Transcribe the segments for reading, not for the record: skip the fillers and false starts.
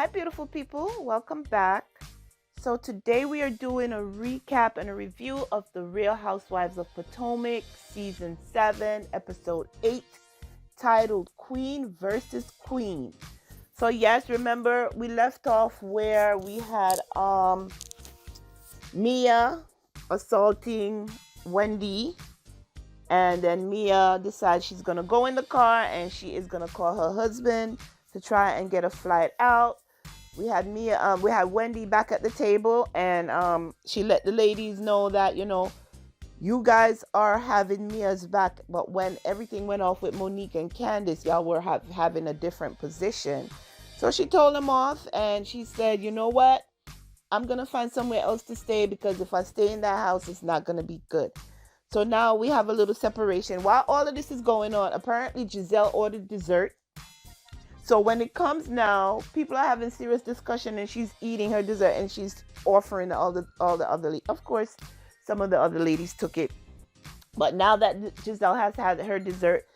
Hi, beautiful people. Welcome back. So, today we are doing a recap and a review of the Real Housewives of Potomac, Season 7, Episode 8, titled Queen versus Queen. So, yes, remember we left off where we had Mia assaulting Wendy, and then Mia decides she's going to go in the car and she is going to call her husband to try and get a flight out. We had we had Wendy back at the table, and she let the ladies know that you guys are having Mia's back, but when everything went off with Monique and Candiace, y'all were having a different position. So she told them off, and she said, you know what? I'm gonna find somewhere else to stay because if I stay in that house, it's not gonna be good. So now we have a little separation. While all of this is going on, apparently Gizelle ordered dessert. So when it comes now, people are having serious discussion, and she's eating her dessert and she's offering all the other. Of course, some of the other ladies took it, but now that Gizelle has had her dessert,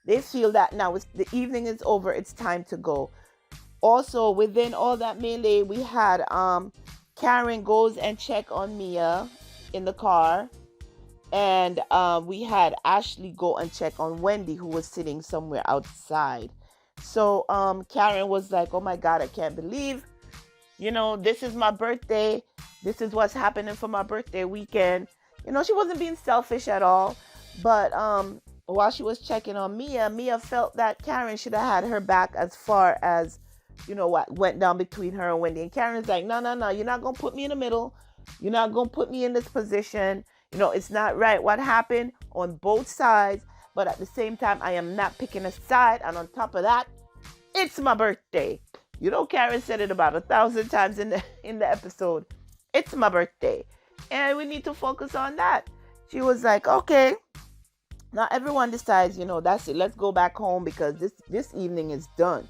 they feel that now the evening is over. It's time to go. Also, within all that melee, we had Karen goes and check on Mia in the car, and we had Ashley go and check on Wendy, who was sitting somewhere outside. So Karen was like, oh my God, I can't believe, this is my birthday. This is what's happening for my birthday weekend. She wasn't being selfish at all. But while she was checking on Mia felt that Karen should have had her back as far as, what went down between her and Wendy. And Karen's like, no, you're not going to put me in the middle. You're not going to put me in this position. It's not right what happened on both sides. But at the same time, I am not picking a side. And on top of that, it's my birthday. Karen said it about 1,000 times in the episode. It's my birthday. And we need to focus on that. She was like, okay. Now everyone decides, that's it. Let's go back home because this evening is done.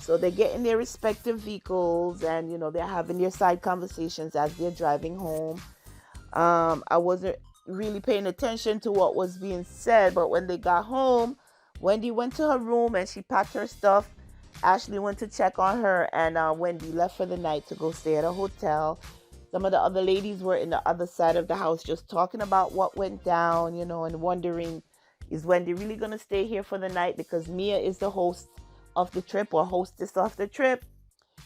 So they get in their respective vehicles and, they're having their side conversations as they're driving home. I wasn't really paying attention to what was being said, but when they got home, Wendy went to her room and she packed her stuff. Ashley went to check on her, and Wendy left for the night to go stay at a hotel. Some of the other ladies were in the other side of the house just talking about what went down, and wondering, is Wendy really going to stay here for the night because Mia is the host of the trip or hostess of the trip?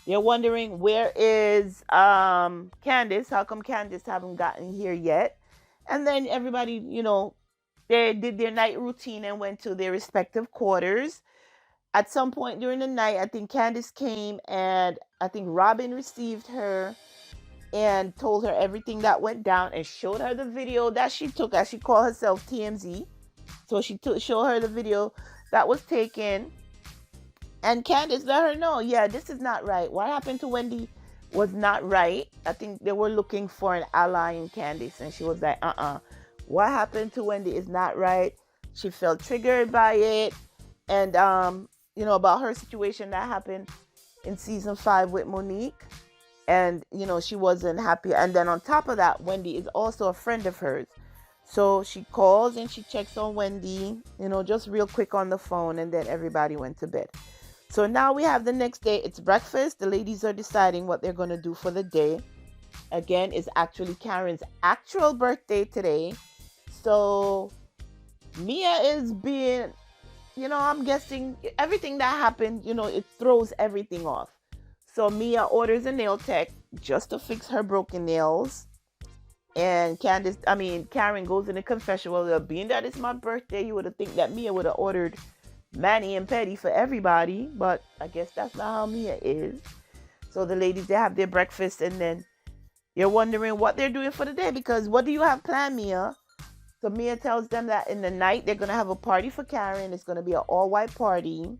They're wondering, where is Candiace? How come Candiace haven't gotten here yet? And then everybody, they did their night routine and went to their respective quarters. At some point during the night, I think Candiace came, and I think Robyn received her and told her everything that went down and showed her the video that she took, as she called herself TMZ. So she showed her the video that was taken. And Candiace let her know, yeah, this is not right. What happened to Wendy was not right. I think they were looking for an ally in Candiace. And she was like, what happened to Wendy is not right. She felt triggered by it. And, about her situation that happened in season 5 with Monique. And, she wasn't happy. And then on top of that, Wendy is also a friend of hers. So she calls and she checks on Wendy, just real quick on the phone. And then everybody went to bed. So now we have the next day. It's breakfast. The ladies are deciding what they're going to do for the day. Again, it's actually Karen's actual birthday today. So Mia is being, I'm guessing everything that happened, it throws everything off. So Mia orders a nail tech just to fix her broken nails. And Karen goes in the confession. Well, being that it's my birthday, you would have think that Mia would have ordered Manny and Petty for everybody, but I guess that's not how Mia is. So the ladies, they have their breakfast, and then you're wondering what they're doing for the day, because what do you have planned, Mia? So Mia tells them that in the night they're going to have a party for Karen. It's going to be an all-white party.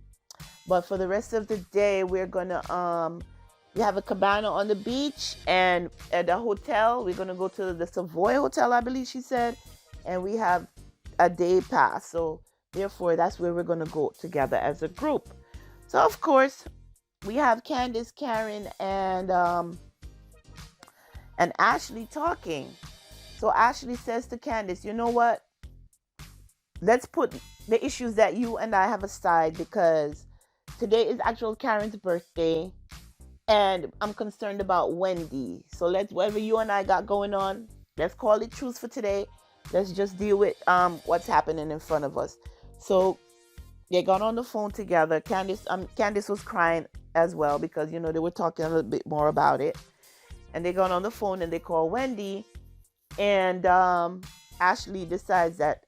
But for the rest of the day, we're going to we have a cabana on the beach, and at the hotel, we're going to go to the Savoy Hotel, I believe she said, and we have a day pass. So therefore, that's where we're going to go together as a group. So, of course, we have Candiace, Karen, and Ashley talking. So Ashley says to Candiace, you know what? Let's put the issues that you and I have aside, because today is actual Karen's birthday. And I'm concerned about Wendy. So let's, whatever you and I got going on, let's call it truce for today. Let's just deal with what's happening in front of us. So they got on the phone together. Candiace was crying as well because they were talking a little bit more about it. And they got on the phone and they call Wendy, and Ashley decides that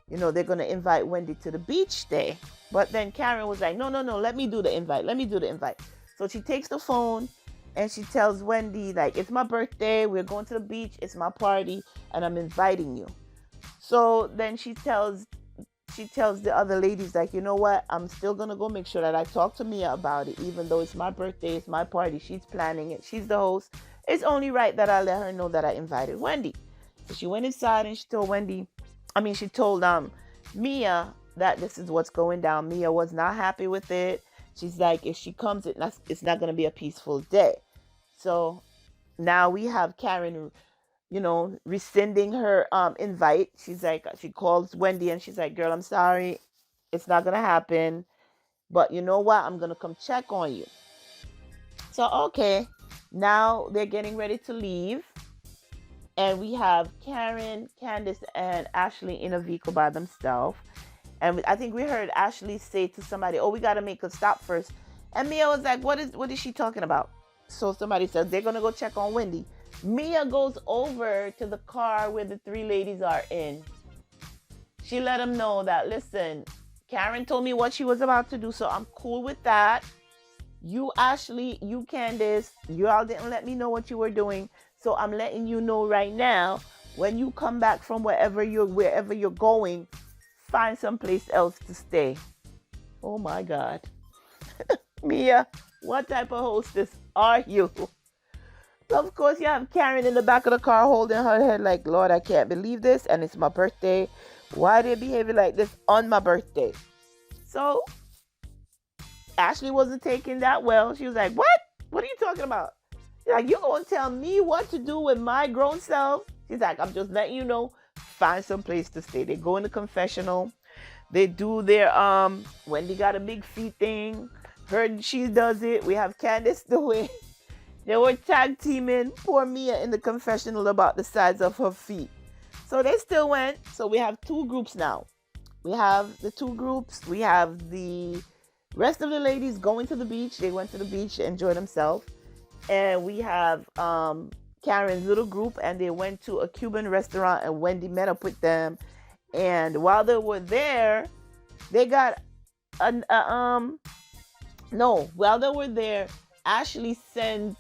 they're gonna invite Wendy to the beach day. But then Karen was like, no, no, no, let me do the invite. Let me do the invite. So she takes the phone and she tells Wendy, like, it's my birthday. We're going to the beach. It's my party and I'm inviting you. So then she tells the other ladies, like, you know what? I'm still going to go make sure that I talk to Mia about it. Even though it's my birthday, it's my party. She's planning it. She's the host. It's only right that I let her know that I invited Wendy. So she went inside and she told she told Mia that this is what's going down. Mia was not happy with it. She's like, if she comes, it's not going to be a peaceful day. So now we have Karen, rescinding her invite. She's like, she calls Wendy and she's like, girl, I'm sorry. It's not going to happen. But you know what? I'm going to come check on you. So, okay. Now they're getting ready to leave. And we have Karen, Candiace, and Ashley in a vehicle by themselves. And I think we heard Ashley say to somebody, oh, we got to make a stop first. And Mia was like, what is she talking about? So somebody says, they're going to go check on Wendy. Mia goes over to the car where the three ladies are in. She let them know that, listen, Karen told me what she was about to do, so I'm cool with that. You, Ashley, you, Candiace, you all didn't let me know what you were doing. So I'm letting you know right now, when you come back from wherever you're going, find someplace else to stay. Oh my God. Mia, what type of hostess are you? Of course, you have Karen in the back of the car holding her head like, Lord, I can't believe this. And it's my birthday. Why are they behaving like this on my birthday? So Ashley wasn't taking that well. She was like, what? What are you talking about? Like, you gonna tell me what to do with my grown self? She's like, I'm just letting you know, find some place to stay. They go in the confessional. They do their Wendy got a big feet thing. She does it. We have Candiace do it. They were tag teaming poor Mia in the confessional about the size of her feet. So they still went. So we have two groups now. We have the two groups. We have the rest of the ladies going to the beach. They went to the beach to enjoy themselves. And we have Karen's little group, and they went to a Cuban restaurant, and Wendy met up with them. And while they were there, they got while they were there, Ashley sends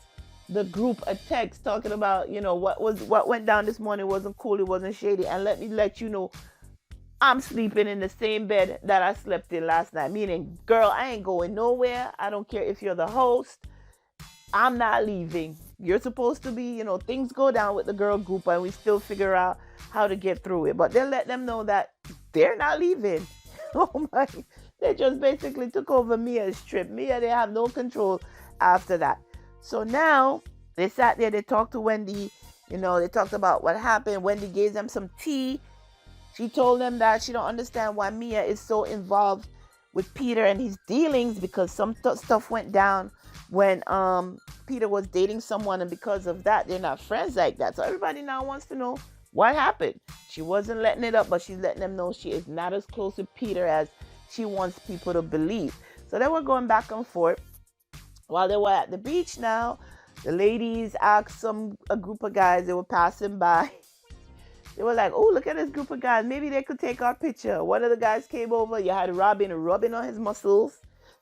the group a text talking about, what went down this morning wasn't cool, it wasn't shady, and let me let you know, I'm sleeping in the same bed that I slept in last night. Meaning, girl, I ain't going nowhere. I don't care if you're the host. I'm not leaving. You're supposed to be, things go down with the girl group and we still figure out how to get through it. But they let them know that they're not leaving. Oh my. They just basically took over Mia's trip. Mia, they have no control after that. So now they sat there, they talked to Wendy. They talked about what happened. Wendy gave them some tea. She told them that she don't understand why Mia is so involved with Peter and his dealings, because some stuff went down when Peter was dating someone, and because of that, they're not friends like that. So everybody now wants to know what happened. She wasn't letting it up, but she's letting them know she is not as close with Peter as she wants people to believe. So they were going back and forth. While they were at the beach now, the ladies asked a group of guys, they were passing by. They were like, oh, look at this group of guys. Maybe they could take our picture. One of the guys came over. You had Robyn rubbing on his muscles,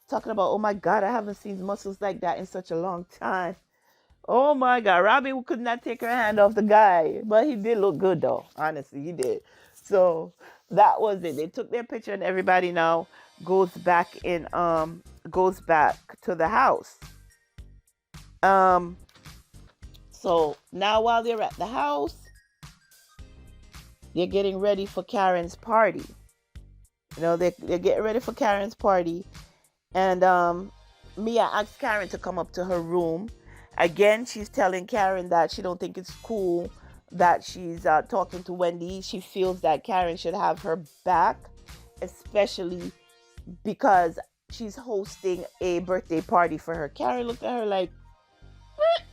talking about, oh my God, I haven't seen muscles like that in such a long time. Oh my God, Robyn could not take her hand off the guy, but he did look good though. Honestly, he did. So that was it. They took their picture, and everybody now goes back to the house. So now while they're at the house, they're getting ready for Karen's party. They're getting ready for Karen's party. And Mia asked Karen to come up to her room. Again, she's telling Karen that she don't think it's cool that she's talking to Wendy. She feels that Karen should have her back, especially because she's hosting a birthday party for her. Karen looked at her like, it?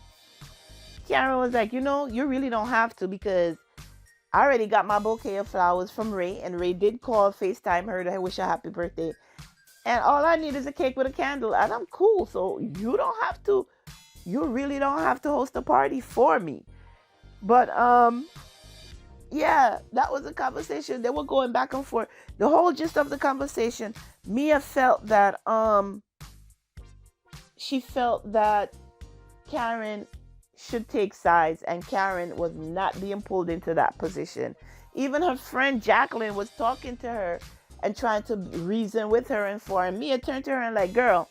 Karen was like, you really don't have to, because I already got my bouquet of flowers from Ray, and Ray did call, FaceTime her to wish her happy birthday. And all I need is a cake with a candle, and I'm cool. So you really don't have to host a party for me. But yeah, that was a conversation. They were going back and forth. The whole gist of the conversation, Mia felt that she felt that Karen should take sides, and Karen was not being pulled into that position. Even her friend Jacqueline was talking to her and trying to reason with her, and Mia turned to her and like, girl,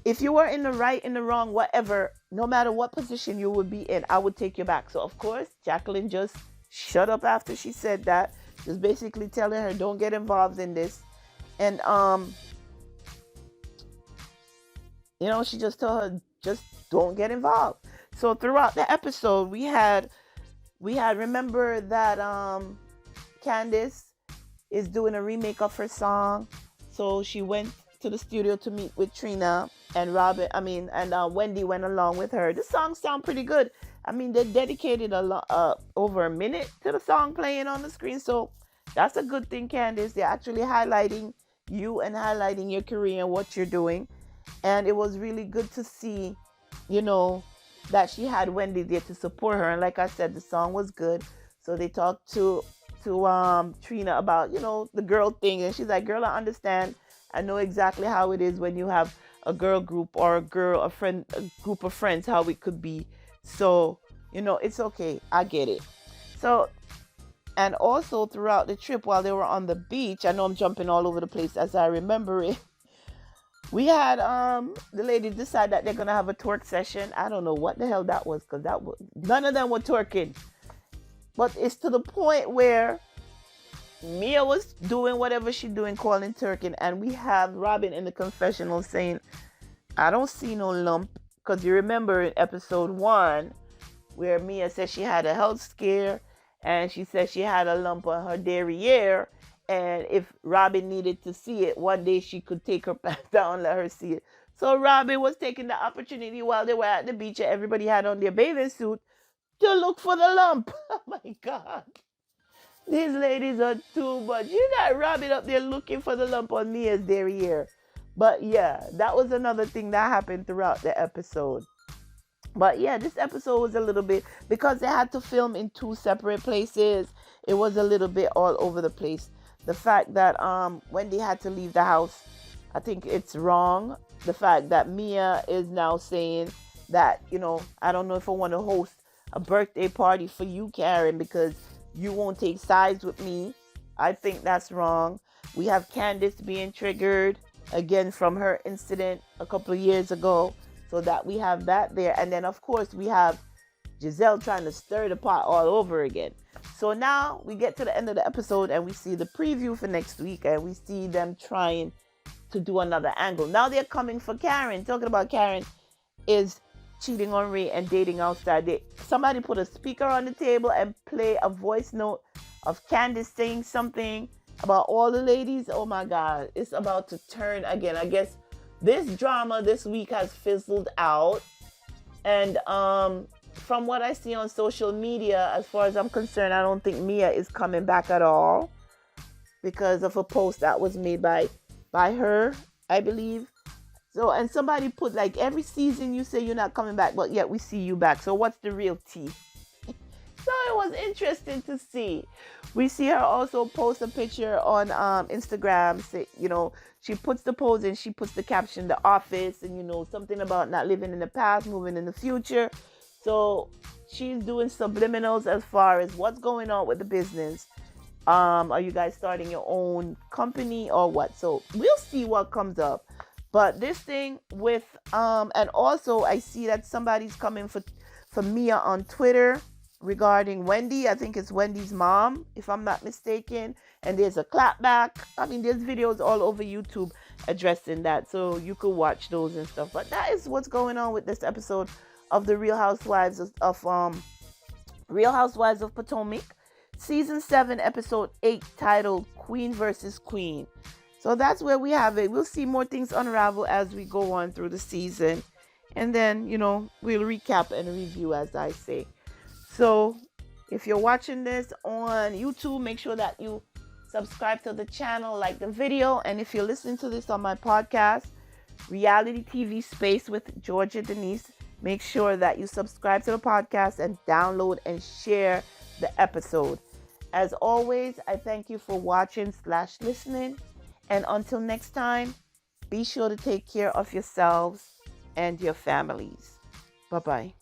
if you were in the right, in the wrong, whatever, no matter what position you would be in, I would take you back. So of course, Jacqueline just shut up after she said that, just basically telling her, don't get involved in this. And she just told her, just don't get involved. So throughout the episode, we had remember that Candiace is doing a remake of her song. So she went to the studio to meet with Trina, and Wendy went along with her. The songs sound pretty good. I mean, they dedicated over a minute to the song playing on the screen. So that's a good thing, Candiace. They're actually highlighting you and highlighting your career and what you're doing. And it was really good to see, that she had Wendy there to support her. And like I said, the song was good. So they talked to Trina about, the girl thing. And she's like, girl, I understand. I know exactly how it is when you have a girl group or a group of friends, how it could be. So, it's okay. I get it. So, and also throughout the trip while they were on the beach, I know I'm jumping all over the place as I remember it. We had the ladies decide that they're gonna have a twerk session. I don't know what the hell that was, because none of them were twerking. But it's to the point where Mia was doing whatever she's doing, calling twerking, and we have Robyn in the confessional saying, I don't see no lump. Because you remember in episode 1 where Mia said she had a health scare, and she said she had a lump on her derriere. And if Robyn needed to see it, one day she could take her pants down and let her see it. So Robyn was taking the opportunity while they were at the beach and everybody had on their bathing suit to look for the lump. Oh my God. These ladies are too much. You got Robyn up there looking for the lump on Mia's derriere. But yeah, that was another thing that happened throughout the episode. But yeah, this episode was a little bit, because they had to film in 2 separate places, it was a little bit all over the place. The fact that Wendy had to leave the house, I think it's wrong. The fact that Mia is now saying that, I don't know if I want to host a birthday party for you, Karen, because you won't take sides with me. I think that's wrong. We have Candiace being triggered again from her incident a couple of years ago. So that we have that there. And then, of course, we have Gizelle trying to stir the pot all over again. So now we get to the end of the episode and we see the preview for next week, and we see them trying to do another angle. Now they're coming for Karen. Talking about Karen is cheating on Ray and dating outside. Somebody put a speaker on the table and play a voice note of Candiace saying something about all the ladies. Oh my God, it's about to turn again. I guess this drama this week has fizzled out. And from what I see on social media, as far as I'm concerned, I don't think Mia is coming back at all because of a post that was made by her, I believe. So, and somebody put, like, every season you say you're not coming back, but yet we see you back. So what's the real tea? So it was interesting to see. We see her also post a picture on Instagram. Say, she puts the pose and she puts the caption, The Office, and, something about not living in the past, moving in the future. So she's doing subliminals as far as what's going on with the business. Are you guys starting your own company or what? So we'll see what comes up. But this thing with, and also I see that somebody's coming for Mia on Twitter regarding Wendy. I think it's Wendy's mom, if I'm not mistaken. And there's a clapback. I mean, there's videos all over YouTube addressing that. So you could watch those and stuff. But that is what's going on with this episode of the Real Housewives of Real Housewives of Potomac, Season 7, Episode 8, titled Queen versus Queen. So that's where we have it. We'll see more things unravel as we go on through the season. and then, we'll recap and review, as I say. So if you're watching this on YouTube, make sure that you subscribe to the channel, like the video. And if you're listening to this on my podcast, Reality TV Space with Georgia Denise, make sure that you subscribe to the podcast and download and share the episode. As always, I thank you for watching/listening. And until next time, be sure to take care of yourselves and your families. Bye-bye.